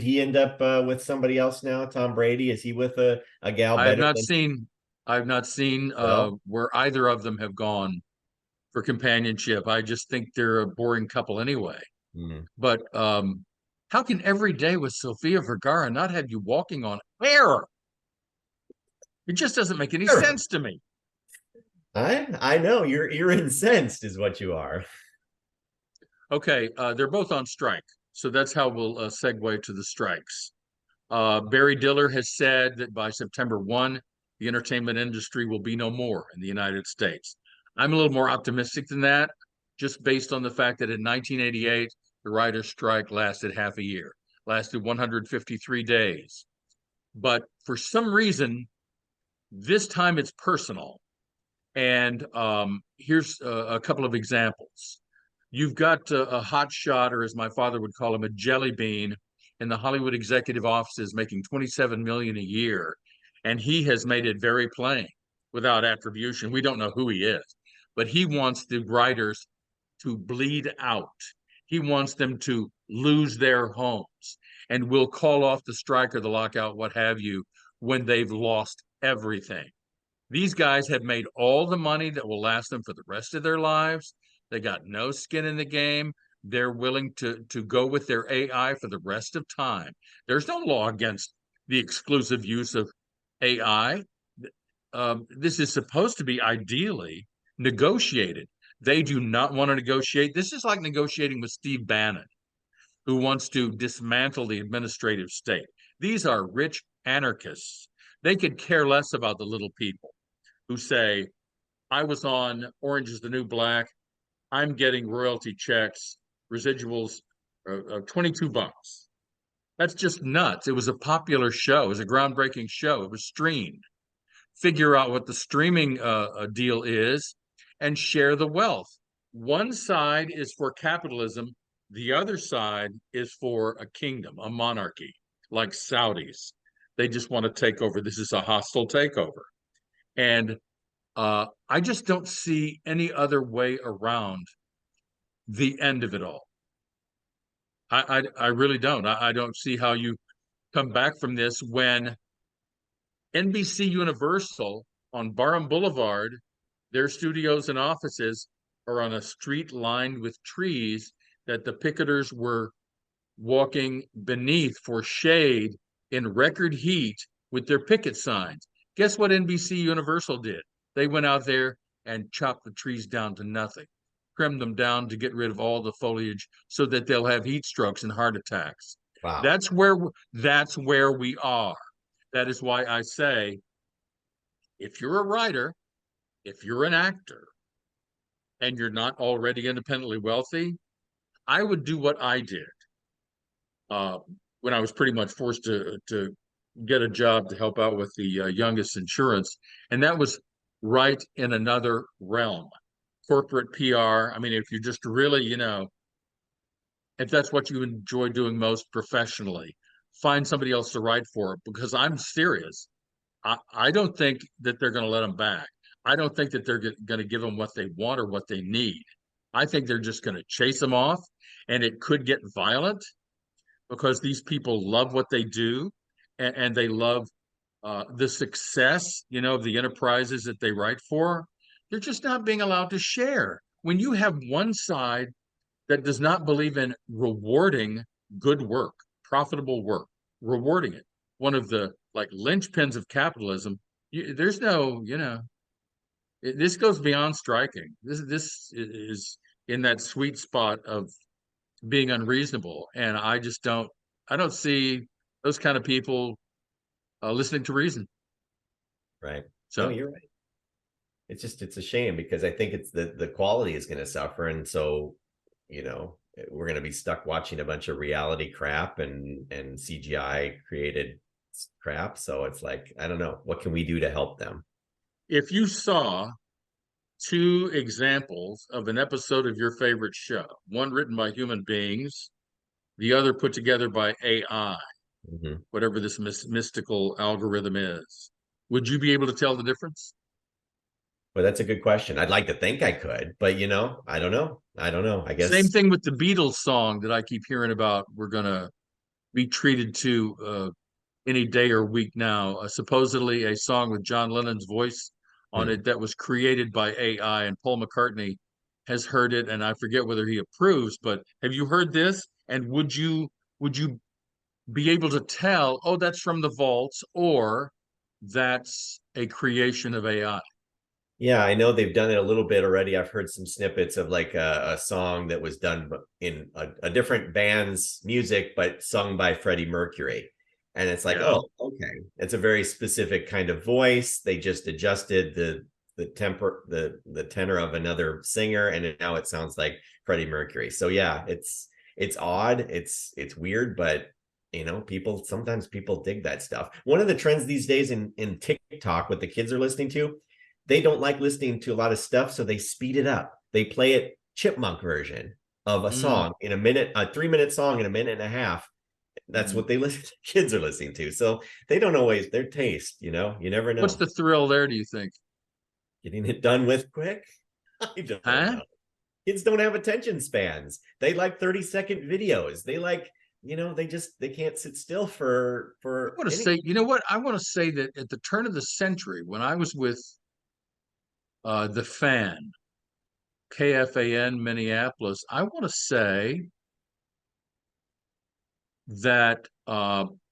he end up with somebody else now? Tom Brady, is he with a gal I have better not than? seen where either of them have gone for companionship. I just think they're a boring couple anyway. Hmm. But how can every day with Sofia Vergara not have you walking on air? It just doesn't make any Sure. sense to me. I know you're incensed, is what you are. Okay, they're both on strike, so that's how we'll segue to the strikes. Barry Diller has said that by September 1, the entertainment industry will be no more in the United States. I'm a little more optimistic than that, just based on the fact that in 1988, the writer's strike lasted half a year, lasted 153 days. But for some reason, this time it's personal. And here's a couple of examples. You've got a hot shot, or as my father would call him, a jelly bean in the Hollywood executive offices making 27 million a year. And he has made it very plain without attribution. We don't know who he is, but he wants the writers to bleed out. He wants them to lose their homes and will call off the strike or the lockout, what have you, when they've lost everything. These guys have made all the money that will last them for the rest of their lives. They got no skin in the game. They're willing to go with their AI for the rest of time. There's no law against the exclusive use of AI. This is supposed to be ideally negotiated. They do not want to negotiate. This is like negotiating with Steve Bannon, who wants to dismantle the administrative state. These are rich anarchists. They could care less about the little people who say, I was on Orange is the New Black. I'm getting royalty checks, residuals of 22 bucks. That's just nuts. It was a popular show. It was a groundbreaking show. It was streamed. Figure out what the streaming deal is and share the wealth. One side is for capitalism. The other side is for a kingdom, a monarchy, like Saudis. They just want to take over. This is a hostile takeover. And I just don't see any other way around the end of it all. I really don't. I don't see how you come back from this when NBC Universal on Barham Boulevard, their studios and offices are on a street lined with trees that the picketers were walking beneath for shade in record heat with their picket signs. Guess what NBC Universal did? They went out there and chopped the trees down to nothing, trimmed them down to get rid of all the foliage so that they'll have heat strokes and heart attacks. Wow. That's where we are. That is why I say, if you're a writer, if you're an actor, and you're not already independently wealthy, I would do what I did uh, when I was pretty much forced to get a job to help out with the youngest insurance, and that was right in another realm, corporate PR. I mean, if you just really, if that's what you enjoy doing most professionally, find somebody else to write for, because I'm serious. I don't think that they're going to let them back. I don't think that they're going to give them what they want or what they need. I think they're just going to chase them off, and it could get violent because these people love what they do, and they love the success, of the enterprises that they write for. They're just not being allowed to share. When you have one side that does not believe in rewarding good work, profitable work, rewarding it, one of the like linchpins of capitalism, there's no, this goes beyond striking. This is in that sweet spot of being unreasonable, and I don't see those kind of people listening to reason. Right. So No, you're right. It's a shame because I think it's the quality is going to suffer, and so we're going to be stuck watching a bunch of reality crap and CGI created crap. So it's like, I don't know, what can we do to help them? if you saw two examples of an episode of your favorite show, one written by human beings the other put together by AI, Mhm. whatever this mystical algorithm is. Would you be able to tell the difference? Well, that's a good question. I'd like to think I could, but I don't know. I don't know. I Same guess. thing with the Beatles song that I keep hearing about. We're going to be treated to any day or week now. Supposedly a song with John Lennon's voice on Hmm. it that was created by AI, and Paul McCartney has heard it, and I forget whether he approves. But have you heard this? And would you be able to tell? Oh, that's from the vaults, or that's a creation of AI. Yeah, I know they've done it a little bit already. I've heard some snippets of like a song that was done in a different band's music, but sung by Freddie Mercury. And it's like, Yeah. oh, okay. It's a very specific kind of voice. They just adjusted the tenor of another singer, and now it sounds like Freddie Mercury. So yeah, it's odd. It's weird, but sometimes people dig that stuff. One of the trends these days in TikTok, what the kids are listening to, they don't like listening to a lot of stuff, so they speed it up. They play it chipmunk version of a Mm, song in a minute, a 3-minute song in a minute and a half. That's mm. what they listen to, kids are listening to. So they don't always their taste, you never What's know. the thrill there, do you think? Getting it done with quick. I don't Huh? know. Kids don't have attention spans. They like 30-second videos. They like, they can't sit still I for want to any. say, you know what? I want to say that at the turn of the century, when I was with the Fan, KFAN Minneapolis, I want to say that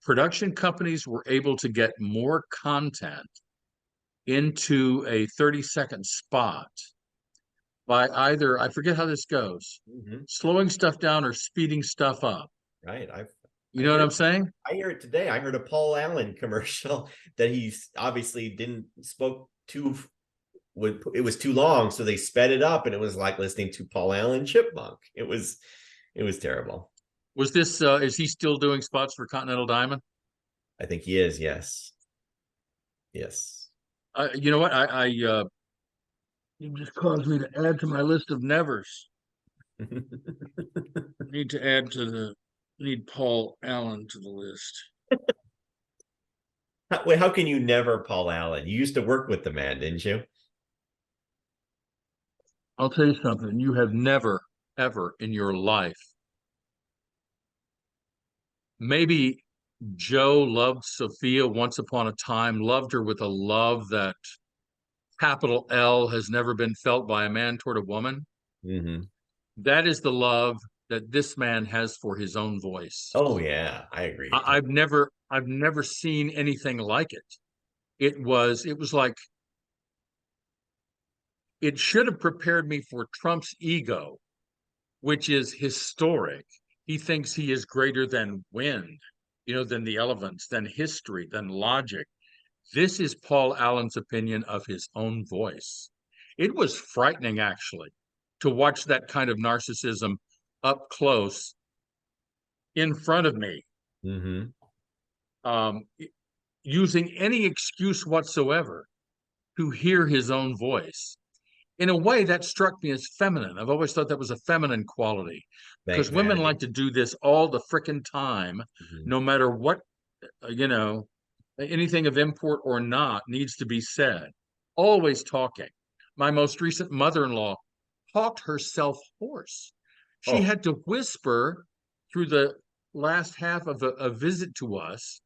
production companies were able to get more content into a 30-second spot by either, I forget how this goes, Mhm. slowing stuff down or speeding stuff up. Right. You I know what hear I'm saying? I hear it today. I heard a Paul Allen commercial that he's obviously didn't spoke too would it was too long, so they sped it up, and it was like listening to Paul Allen Chipmunk. It was terrible. Was this, is he still doing spots for Continental Diamond? I think he is. Yes. Yes. You know what? You just caused me to add to my list of nevers. Need to add to the, need Paul Allen to the list. Wait, how can you never Paul Allen? You used to work with the man, didn't you? I'll tell you something. You have never, ever in your life, maybe Joe loved Sophia once upon a time, loved her with a love that capital L has never been felt by a man toward a woman. Mm-hmm. That is the love that this man has for his own voice. Oh yeah, I agree. I've never seen anything like it. It was like it should have prepared me for Trump's ego, which is historic. He thinks he is greater than wind, than the elements, than history, than logic. This is Paul Allen's opinion of his own voice. It was frightening, actually, to watch that kind of narcissism up close in front of me, Mm-hmm. um, using any excuse whatsoever to hear his own voice. In a way, that struck me as feminine. I've always thought that was a feminine quality because women like Vanity. to do this all the frickin' time, Mm-hmm. no matter what, anything of import or not needs to be said. Always talking. My most recent mother in law talked herself hoarse. She Oh, had to whisper through the last half of a visit to us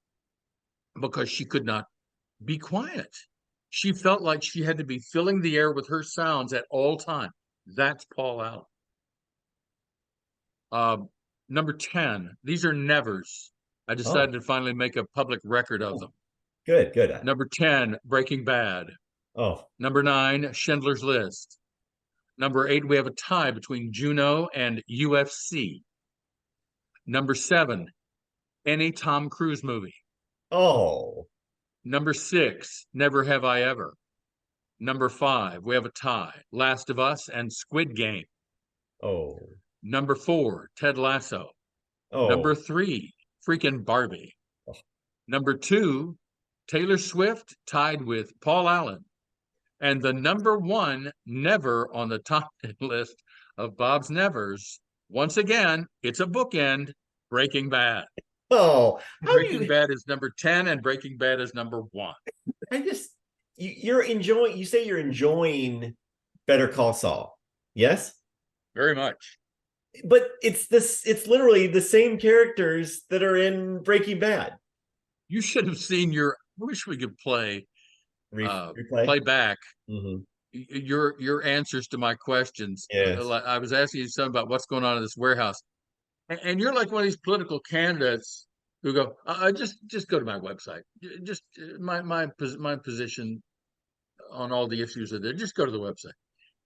because she could not be quiet. She felt like she had to be filling the air with her sounds at all times. That's Paul Allen. Uh, Number 10, these are nevers. I oh, decided to finally make a public record of oh. them. Good, good. Number 10, Breaking Bad. Oh, Number 9, Schindler's List. Number 8, we have a tie between Juno and UFC. Number 7, any Tom Cruise movie. oh, Number 6, Never Have I Ever. Number 5, we have a tie, Last of Us and Squid Game. oh, Number 4, Ted Lasso. Number oh. 3, freaking Barbie. Number 2, Taylor Swift tied with Paul Allen. And the number 1 never on the top 10 list of Bob's Nevers. Once again, it's a bookend. Breaking Bad. Oh, how Breaking you? Bad is number 10 and Breaking Bad is number 1. I just you're enjoying. You say you're enjoying Better Call Saul. Yes, Very much. but it's this. It's literally the same characters that are in Breaking Bad. You should have seen your. I wish we could play Replay. back Mm-hmm. your answers to my questions. Yes. Like I was asking you something about what's going on in this warehouse, and you're like one of these political candidates who go, just go to my website. Just my position on all the issues are there. Just go to the website.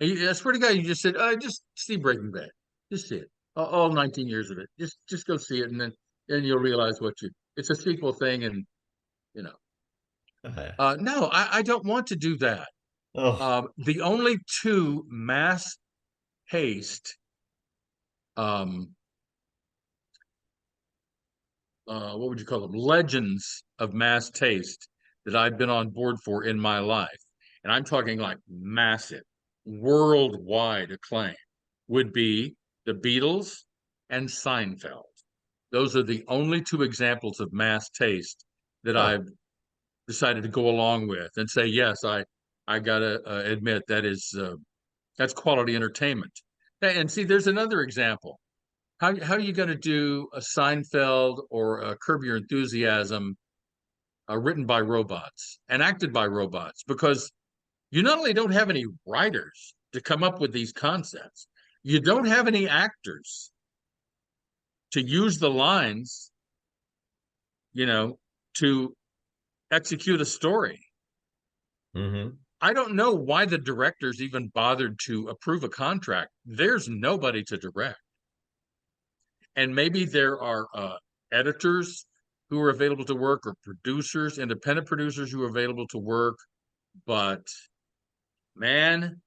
And I swear to God, you just said, just see Breaking Bad. Just see it. All 19 years of it. Just go see it, and then you'll realize what you. It's a sequel thing, and you know. No, I don't want to do that. The only two mass haste, what would you call them? Legends of mass taste that I've been on board for in my life, and I'm talking like massive, worldwide acclaim, would be the Beatles and Seinfeld. Those are the only two examples of mass taste that I've decided to go along with and say, yes, I gotta admit that's quality entertainment. And see, there's another example. How are you going to do a Seinfeld or a Curb Your Enthusiasm written by robots and acted by robots? Because you not only don't have any writers to come up with these concepts, you don't have any actors to use the lines, to execute a story. Mm-hmm. I don't know why the directors even bothered to approve a contract. There's nobody to direct. And maybe there are editors who are available to work, or producers, independent producers who are available to work. But man,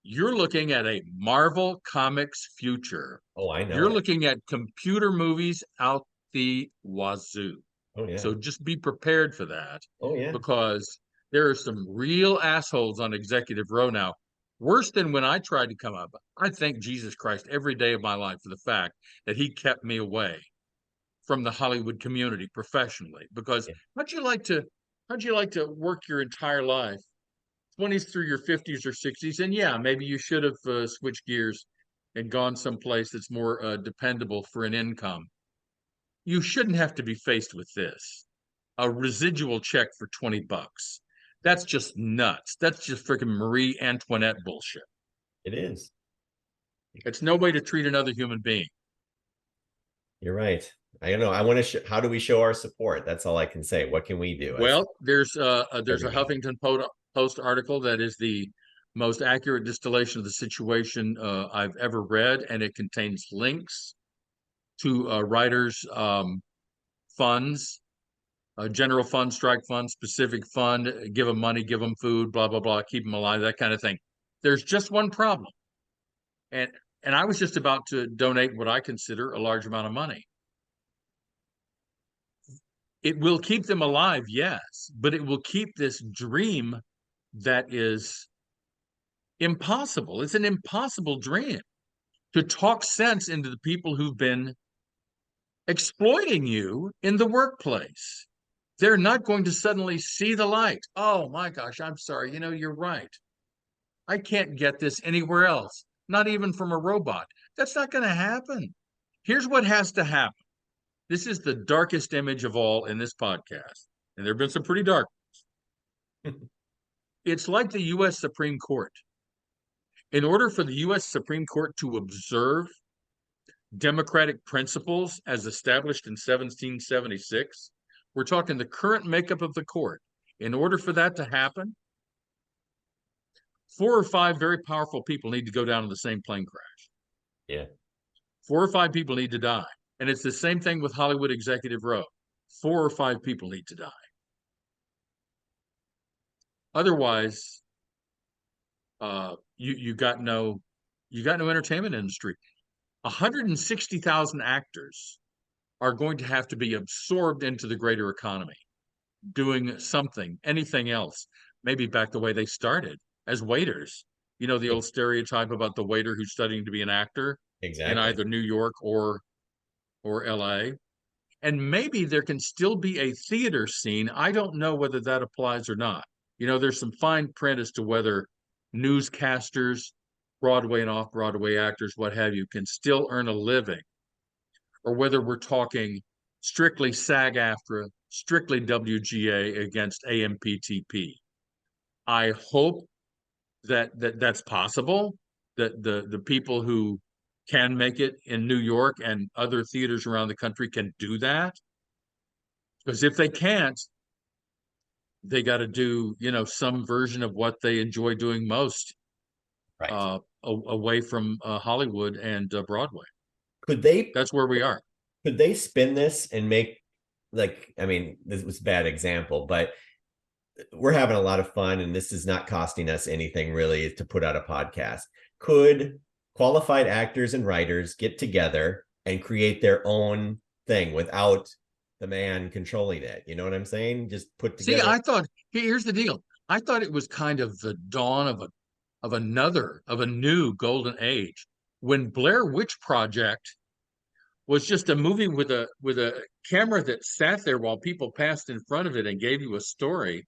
you're looking at a Marvel Comics future. Oh, I know You're it. looking at computer movies out the wazoo. Oh yeah. So just be prepared for that. Oh yeah. Because there are some real assholes on Executive Row now. Worse than when I tried to come up. I thank Jesus Christ every day of my life for the fact that he kept me away from the Hollywood community professionally. Because Yeah. how'd you like to work your entire life, 20s through your 50s or 60s, and yeah, maybe you should have switched gears and gone someplace that's more dependable for an income. You shouldn't have to be faced with this, a residual check for $20. That's just nuts. That's just freaking Marie Antoinette bullshit. It is. It's no way to treat another human being. You're right. I don't know. I want to. How do we show our support? That's all I can say. What can we do? Well, there's a Huffington Post article that is the most accurate distillation of the situation I've ever read, and it contains links to writers' funds, general fund, strike fund, specific fund, give them money, give them food, blah, blah, blah, keep them alive, that kind of thing. There's just one problem. And I was just about to donate what I consider a large amount of money. It will keep them alive, yes, but it will keep this dream that is impossible. It's an impossible dream to talk sense into the people who've been exploiting you in the workplace. They're not going to suddenly see the light. Oh my gosh, I'm sorry. You're right. I can't get this anywhere else, not even from a robot. That's not going to happen. Here's what has to happen. This is the darkest image of all in this podcast, and there have been some pretty dark ones. It's like the U.S. Supreme Court. In order for the U.S. Supreme Court to observe democratic principles as established in 1776, we're talking the current makeup of the court. In order for that to happen, 4 or 5 very powerful people need to go down in the same plane crash. Yeah. 4 or 5 people need to die. And it's the same thing with Hollywood Executive Row. 4 or 5 people need to die. Otherwise, you got no entertainment industry. 160,000 actors are going to have to be absorbed into the greater economy, doing something, anything else, maybe back the way they started as waiters. The old stereotype about the waiter who's studying to be an actor in Exactly. either New York or or LA. And maybe there can still be a theater scene. I don't know whether that applies or not. There's some fine print as to whether newscasters, Broadway and off-Broadway actors, what have you, can still earn a living, or whether we're talking strictly SAG-AFTRA, strictly WGA against AMPTP. I hope that's possible, that the people who can make it in New York and other theaters around the country can do that. Because if they can't, they got to do, some version of what they enjoy doing most, Right. Away from Hollywood and Broadway. Could they That's where we are. Could they spin this and make, like, I mean, this was a bad example, but we're having a lot of fun and this is not costing us anything really to put out a podcast. Could qualified actors and writers get together and create their own thing without the man controlling it? You know what I'm saying? Just put together. See, I thought, here's the deal. I thought it was kind of the dawn of a new golden age, when Blair Witch Project was just a movie with a camera that sat there while people passed in front of it and gave you a story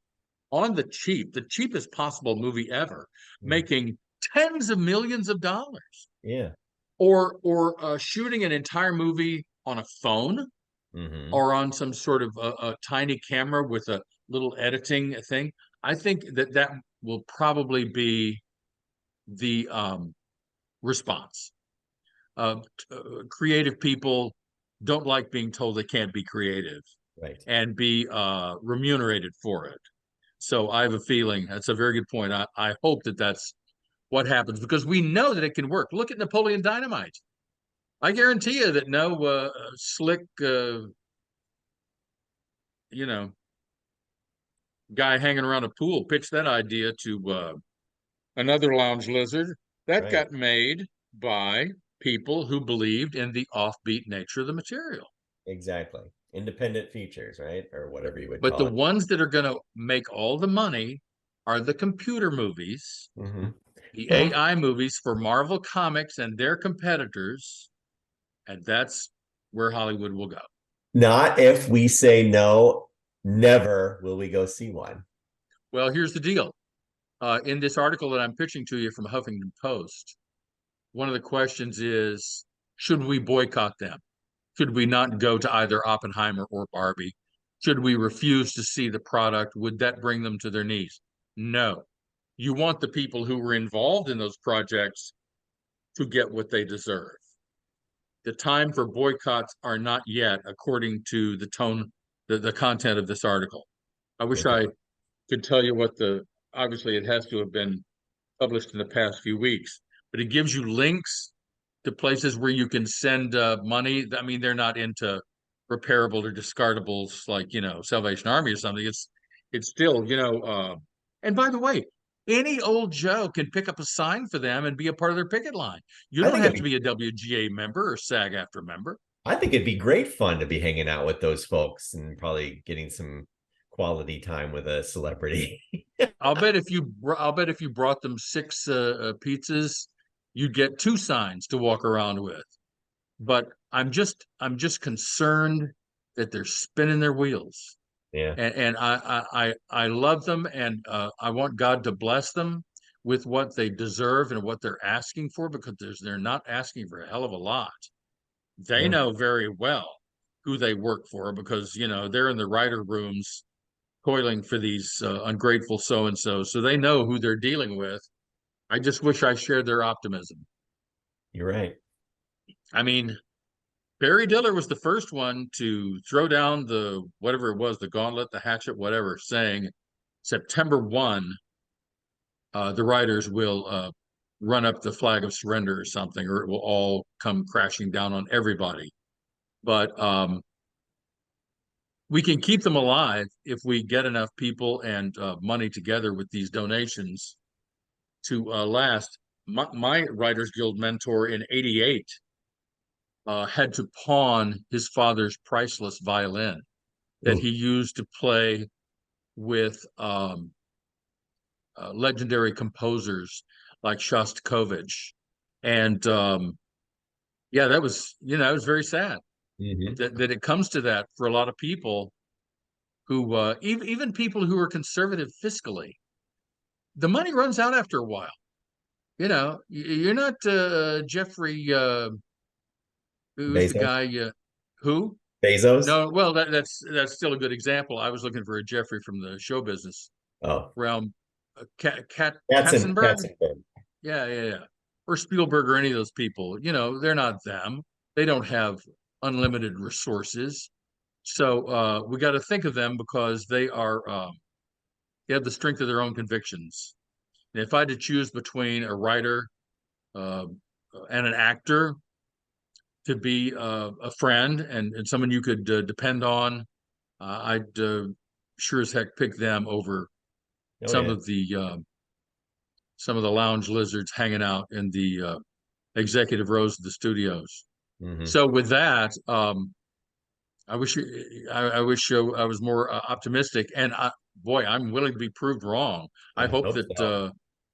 on the cheap, the cheapest possible movie ever, making tens of millions of dollars. Yeah. Or shooting an entire movie on a phone, or on some sort of a tiny camera with a little editing thing. I think that will probably be the response. Creative people don't like being told they can't be creative, right, and be remunerated for it. So I have a feeling that's a very good point. I hope that's what happens, because we know that it can work. Look at Napoleon Dynamite. I guarantee you that no slick, guy hanging around a pool pitched that idea to another lounge lizard. That right, got made by people who believed in the offbeat nature of the material. exactly. Independent features, right? Or whatever you would But call the it. ones that are going to make all the money are the computer movies, the Well, AI movies for Marvel Comics and their competitors. And that's where Hollywood will go. not if we say no, never will we go see one. Well, here's the deal. In this article that I'm pitching to you from Huffington Post, one of the questions is, should we boycott them? Should we not go to either Oppenheimer or Barbie? Should we refuse to see the product? Would that bring them to their knees? No. You want the people who were involved in those projects to get what they deserve. The time for boycotts are not yet, according to the tone, the content of this article. I wish I could tell you obviously it has to have been published in the past few weeks, but it gives you links to places where you can send money. I mean, they're not into repairable or discardables like, Salvation Army or something. It's still, and by the way, any old Joe can pick up a sign for them and be a part of their picket line. You I don't think have to be a WGA member or SAG-AFTRA member. I think it'd be great fun to be hanging out with those folks and probably getting some quality time with a celebrity. I'll bet if you brought them 6 pizzas, you'd get 2 signs to walk around with. But I'm just concerned that they're spinning their wheels. Yeah. And I love them, and I want God to bless them with what they deserve and what they're asking for, because they're not asking for a hell of a lot. They Yeah. know very well who they work for, because they're in the writer rooms toiling for these ungrateful so-and-so. So they know who they're dealing with. I just wish I shared their optimism. You're right. I mean, Barry Diller was the first one to throw down the whatever it was, the gauntlet, the hatchet, whatever, saying September 1, the writers will run up the flag of surrender or something, or it will all come crashing down on everybody. But we can keep them alive if we get enough people and money together with these donations to last. My Writers Guild mentor in '88 had to pawn his father's priceless violin that he used to play with legendary composers like Shostakovich. And yeah, that was, it was very sad. Mhm. that it comes to that for a lot of people who even people who are conservative fiscally. The money runs out after a while. You know, you're not Jeffrey. Who's the Bezos. guy? Who? Bezos. No, well, that's still a good example. I was looking for a Jeffrey from the show business Oh, realm. Katzenberg. Katzenberg. Yeah. Or Spielberg or any of those people. You know, they're not them. They don't have unlimited resources. So we got to think of them because they have the strength of their own convictions. And if I had to choose between a writer uh, and an actor to be a friend and someone you could depend on, I'd sure as heck pick them over Oh some yeah. of the some of the lounge lizards hanging out in the executive rows of the studios. Mhm. So with that, I wish I wish I was more optimistic, and boy, I'm willing to be proved wrong. I I hope hope that so.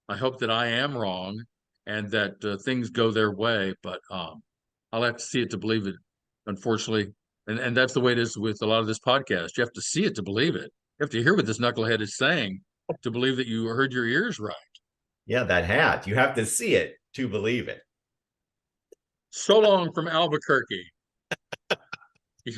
I am wrong, and that things go their way. But I'll have to see it to believe it. Unfortunately, and that's the way it is with a lot of this podcast. You have to see it to believe it. You have to hear what this knucklehead is saying to believe that you heard your ears right. Yeah, that hat. You have to see it to believe it. So long from Albuquerque. You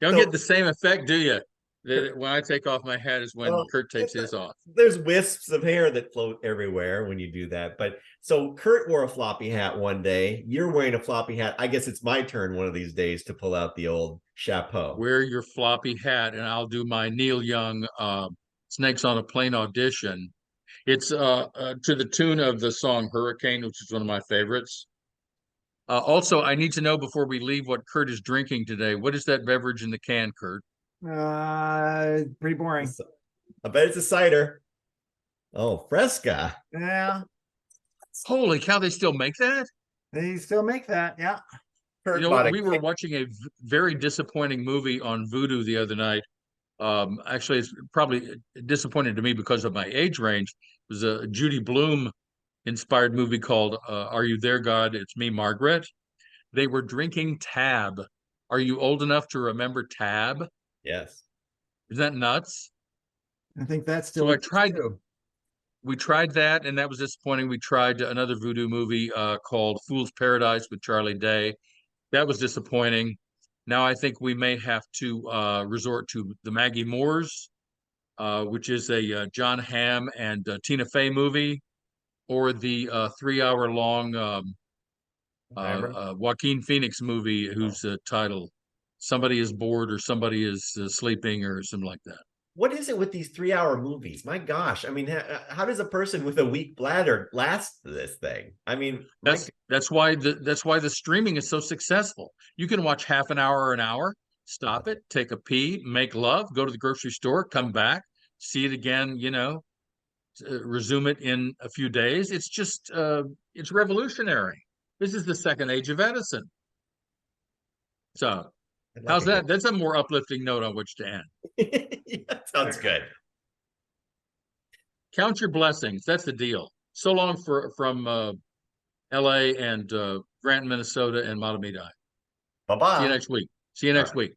don't get So, the same effect, do you? That when I take off my hat is when well, Kurt takes his off. there's wisps of hair that float everywhere when you do that. But so Kurt wore a floppy hat one day. You're wearing a floppy hat. I guess it's my turn one of these days to pull out the old chapeau. Wear your floppy hat, and I'll do my Neil Young "Snakes on a Plane" audition. It's to the tune of the song "Hurricane," which is one of my favorites. Also, I need to know before we leave what Kurt is drinking today. What is that beverage in the can, Kurt? Pretty boring. I bet it's a cider. Oh, Fresca. Yeah, Holy cow, they still make that? they still make that. Yeah. Kurt bought a We were watching a very disappointing movie on Vudu the other night. Actually, it's probably disappointing to me because of my age range. It was a Judy Blume inspired movie called Are You There, God? It's Me, Margaret. They were drinking Tab. Are you old enough to remember Tab? Yes. Is that nuts? I think that's still So we tried that, and that was disappointing. We tried another voodoo movie called Fool's Paradise with Charlie Day. That was disappointing. Now I think we may have to resort to the Maggie Moores, which is a John Hamm and Tina Fey movie, or the 3 hour long Joaquin Phoenix movie whose title "Somebody is Bored" or "Somebody is Sleeping" or something like that. What is it with these 3 hour movies? My gosh. I mean, how does a person with a weak bladder last this thing? I mean, That's why the streaming is so successful. You can watch half an hour or an hour, stop it, take a pee, make love, go to the grocery store, come back, see it again, resume it in a few days. It's just it's revolutionary. This is the second age of Edison. So I'd like how's a that? That's a more uplifting note on which to end. Yeah, sounds good. Count your blessings. That's the deal. So long from LA and Grant, Minnesota, and Matamidi. See you Bye-bye. next week. See you All next right. week.